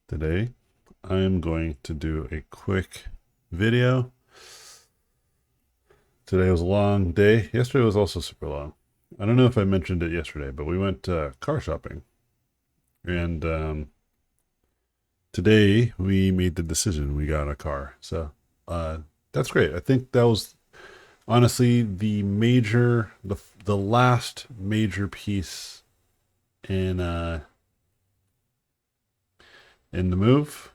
Today, I am going to do a quick video. Today was a long day. Yesterday was also super long. I don't know if I mentioned it yesterday, but we went car shopping. And today we made the decision. We got a car. So that's great. I think that was honestly the last major piece in in the move,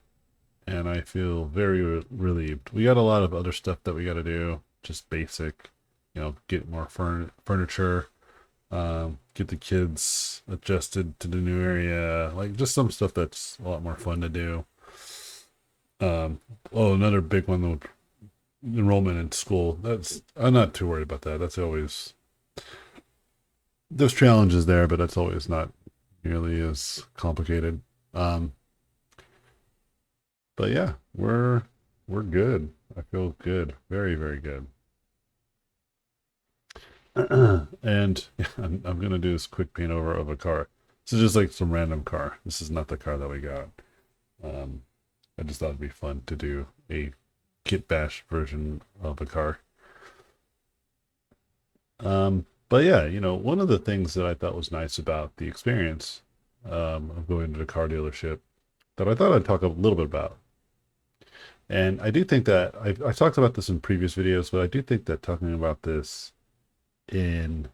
and I feel very relieved. We got a lot of other stuff that we got to do, just basic, get more furniture, get the kids adjusted to the new area, like just some stuff that's a lot more fun to do. Oh, another big one, the enrollment in school. I'm not too worried about that. That's always there's challenges there, but that's always not nearly as complicated. Um, but yeah, we're good. I feel good, very very good. And yeah, I'm gonna do this quick paint over of a car. This is just like some random car. This is not the car that we got. Um, I just thought it'd be fun to do a kit bash version of a car. But yeah, one of the things that I thought was nice about the experience of going to the car dealership that I thought I'd talk a little bit about. And I do think that I talked about this in previous videos, but I do think that talking about this in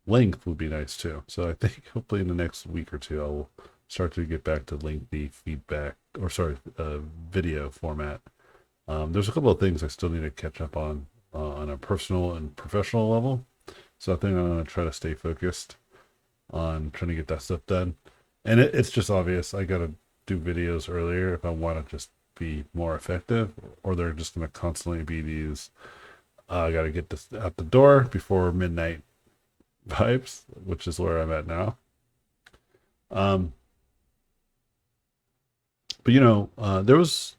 length would be nice too. So I think hopefully in the next week or two, I'll start to get back to lengthy feedback or sorry, video format. There's a couple of things I still need to catch up on a personal and professional level. So I think I'm going to try to stay focused on trying to get that stuff done. And it's just obvious I got to do videos earlier if I want to just be more effective, or they're just going to constantly be these I got to get this out the door before midnight vibes, which is where I'm at now. Um, but there's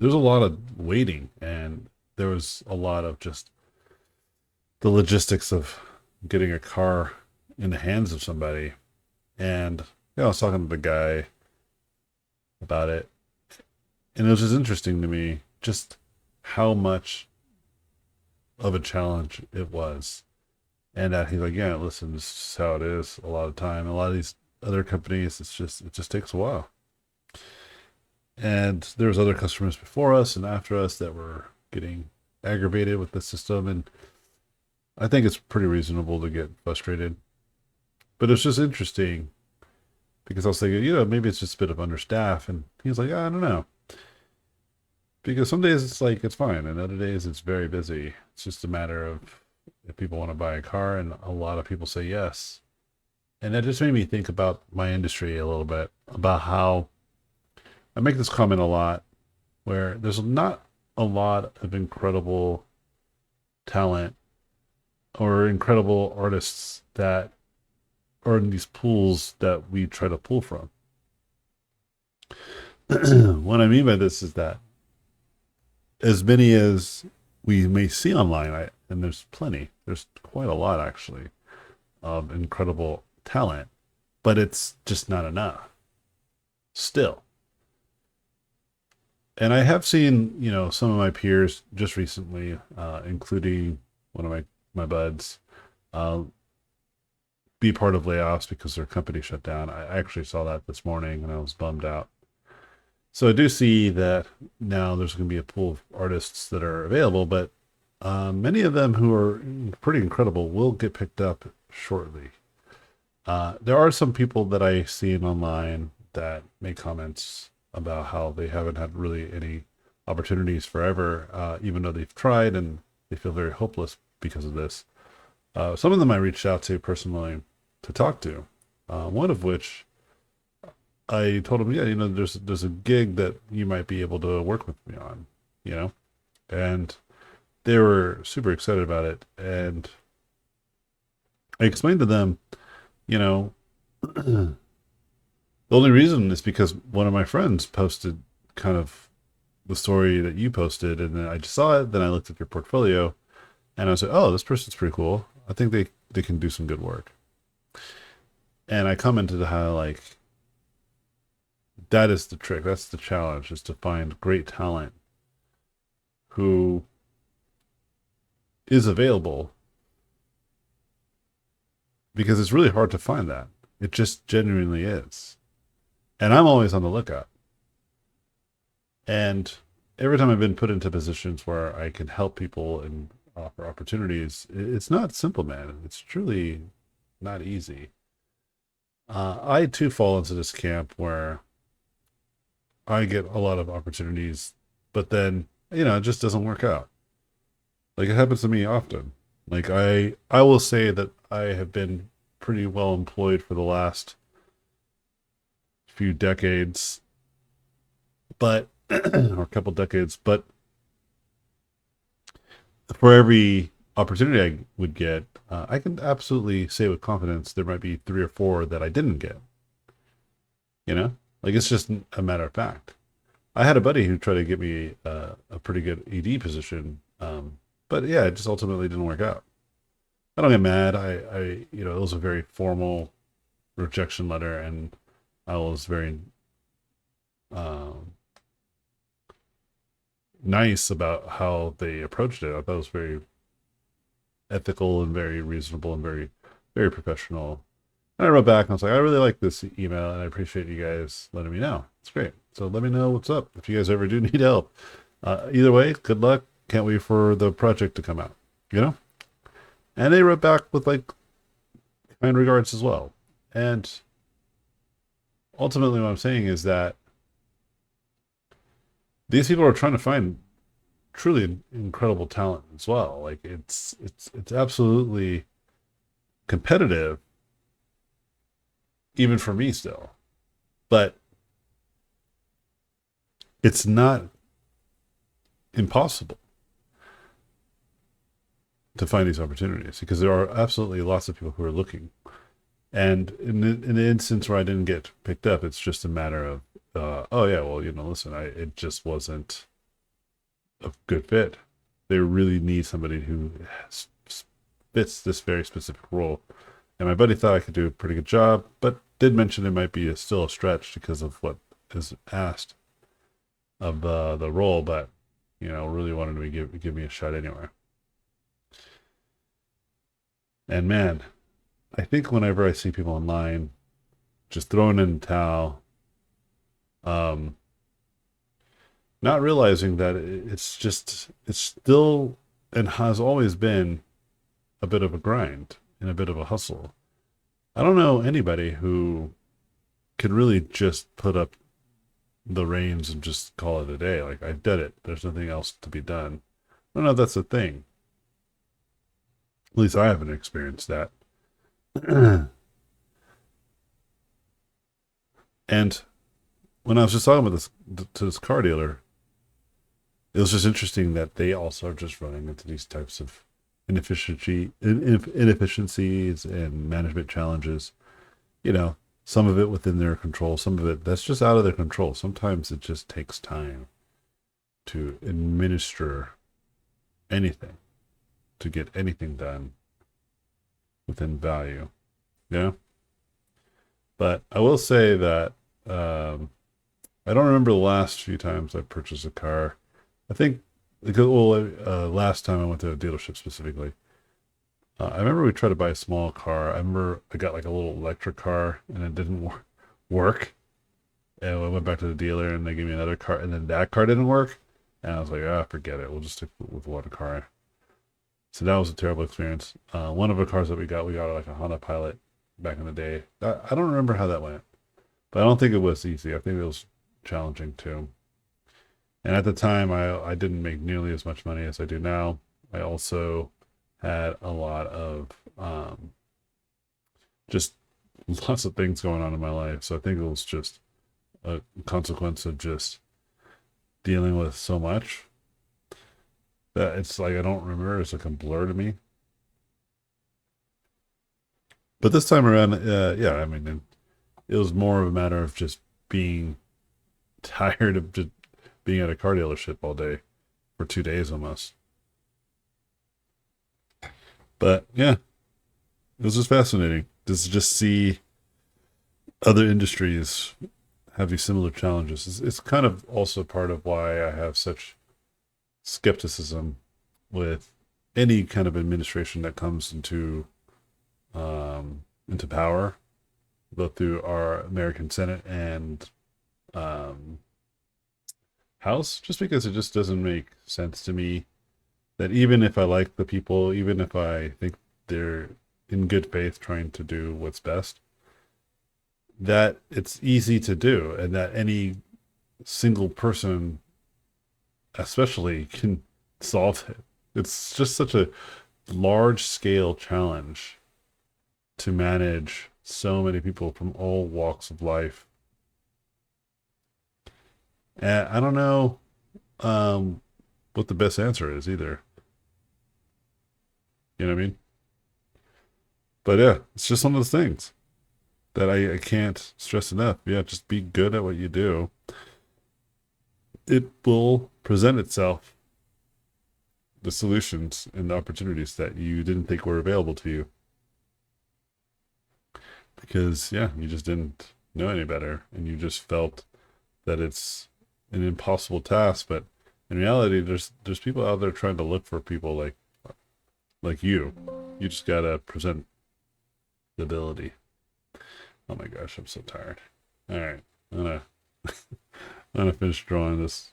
a lot of waiting, and there was a lot of just the logistics of getting a car in the hands of somebody. And I was talking to the guy about it, and it was just interesting to me just how much of a challenge it was. And that he's like, yeah, listen, this is just how it is a lot of time. A lot of these other companies, it just takes a while. And there was other customers before us and after us that were getting aggravated with the system. And I think it's pretty reasonable to get frustrated. But it's just interesting because I was thinking, maybe it's just a bit of understaff. And he's like, I don't know. Because some days it's like it's fine, and other days it's very busy. It's just a matter of if people want to buy a car, and a lot of people say yes. And that just made me think about my industry a little bit, about how I make this comment a lot, where there's not a lot of incredible talent or incredible artists that are in these pools that we try to pull from. What I mean by this is that as many as we may see online, and there's quite a lot actually of incredible talent, but it's just not enough still. And I have seen, some of my peers just recently, including one of my buds, uh, be part of layoffs because their company shut down. I actually saw that this morning and I was bummed out. So I do see that now there's going to be a pool of artists that are available, but many of them who are pretty incredible will get picked up shortly. There are some people that I see online that make comments about how they haven't had really any opportunities forever, even though they've tried and they feel very hopeless because of this. Some of them I reached out to personally to talk to, one of which I told him, yeah, there's a gig that you might be able to work with me on, and they were super excited about it. And I explained to them, you know, the only reason is because one of my friends posted kind of the story that you posted, and then I just saw it. Then I looked at your portfolio, and I said, oh, this person's pretty cool. I think they can do some good work. And I commented how like that is the trick. That's the challenge, is to find great talent who is available, because it's really hard to find that. It just genuinely is. And I'm always on the lookout. And every time I've been put into positions where I can help people and offer opportunities, it's not simple, man. It's truly not easy. I too fall into this camp where I get a lot of opportunities, but then, it just doesn't work out. Like, it happens to me often. Like, I will say that I have been pretty well employed for the last few decades, but or a couple decades, but for every opportunity I would get, I can absolutely say with confidence there might be three or four that I didn't get. Like, it's just a matter of fact. I had a buddy who tried to get me a pretty good ED position, but yeah, it just ultimately didn't work out. I don't get mad. It was a very formal rejection letter, and I was very um, nice about how they approached it. I thought it was very ethical and very reasonable and very, very professional. And I wrote back and I was like, I really like this email and I appreciate you guys letting me know. It's great. So let me know what's up if you guys ever do need help. Either way, good luck. Can't wait for the project to come out, you know? And they wrote back with like kind regards as well. And ultimately what I'm saying is that these people are trying to find truly incredible talent as well. Like, it's absolutely competitive even for me still. But it's not impossible to find these opportunities, because there are absolutely lots of people who are looking. And in the instance where I didn't get picked up, it's just a matter of, oh yeah, well, listen, it just wasn't a good fit. They really need somebody who fits this very specific role. And my buddy thought I could do a pretty good job, but did mention it might be still a stretch because of what is asked of the role, but really wanted to give me a shot anyway. And man, I think whenever I see people online just throwing in the towel, um, not realizing that it's still and has always been a bit of a grind and a bit of a hustle. I don't know anybody who can really just put up the reins and just call it a day. Like, I did it. There's nothing else to be done. I don't know if that's a thing. At least I haven't experienced that. And when I was just talking about this to this car dealer, it was just interesting that they also are just running into these types of inefficiencies and management challenges. Some of it within their control, some of it that's just out of their control. Sometimes it just takes time to administer anything, to get anything done within value. Yeah. But I will say that I don't remember the last few times I purchased a car. I think, last time I went to a dealership specifically, I remember we tried to buy a small car. I remember I got like a little electric car and it didn't work. And I went back to the dealer and they gave me another car, and then that car didn't work. And I was like, forget it. We'll just stick with one car. So that was a terrible experience. One of the cars that we got like a Honda Pilot back in the day. I don't remember how that went, but I don't think it was easy. I think it was challenging too. And at the time, I didn't make nearly as much money as I do now. I also had a lot of just lots of things going on in my life. So I think it was just a consequence of just dealing with so much that it's like I don't remember. It's like a blur to me. But this time around, yeah, I mean, it was more of a matter of just being tired of just being at a car dealership all day for 2 days almost. But yeah, it was just fascinating to just see other industries have these similar challenges. It's kind of also part of why I have such skepticism with any kind of administration that comes into power, both through our American Senate and um, House, just because it just doesn't make sense to me that even if I like the people, even if I think they're in good faith trying to do what's best, that it's easy to do and that any single person especially can solve it. It's just such a large scale challenge to manage so many people from all walks of life. And I don't know um, what the best answer is either. You know what I mean? But yeah, it's just one of those things that I can't stress enough. Yeah, just be good at what you do. It will present itself, the solutions and the opportunities that you didn't think were available to you. Because, yeah, you just didn't know any better and you just felt that it's an impossible task. But in reality, there's people out there trying to look for people like you. You just gotta present the ability. Oh my gosh, I'm so tired. All right, I'm gonna I'm gonna finish drawing this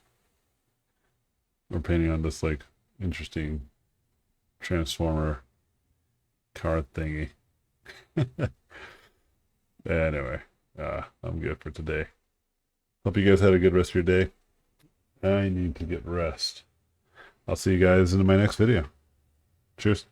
or painting on this like interesting transformer card thingy. Anyway, I'm good for today. Hope you guys had a good rest of your day. I need to get rest. I'll see you guys in my next video. Cheers.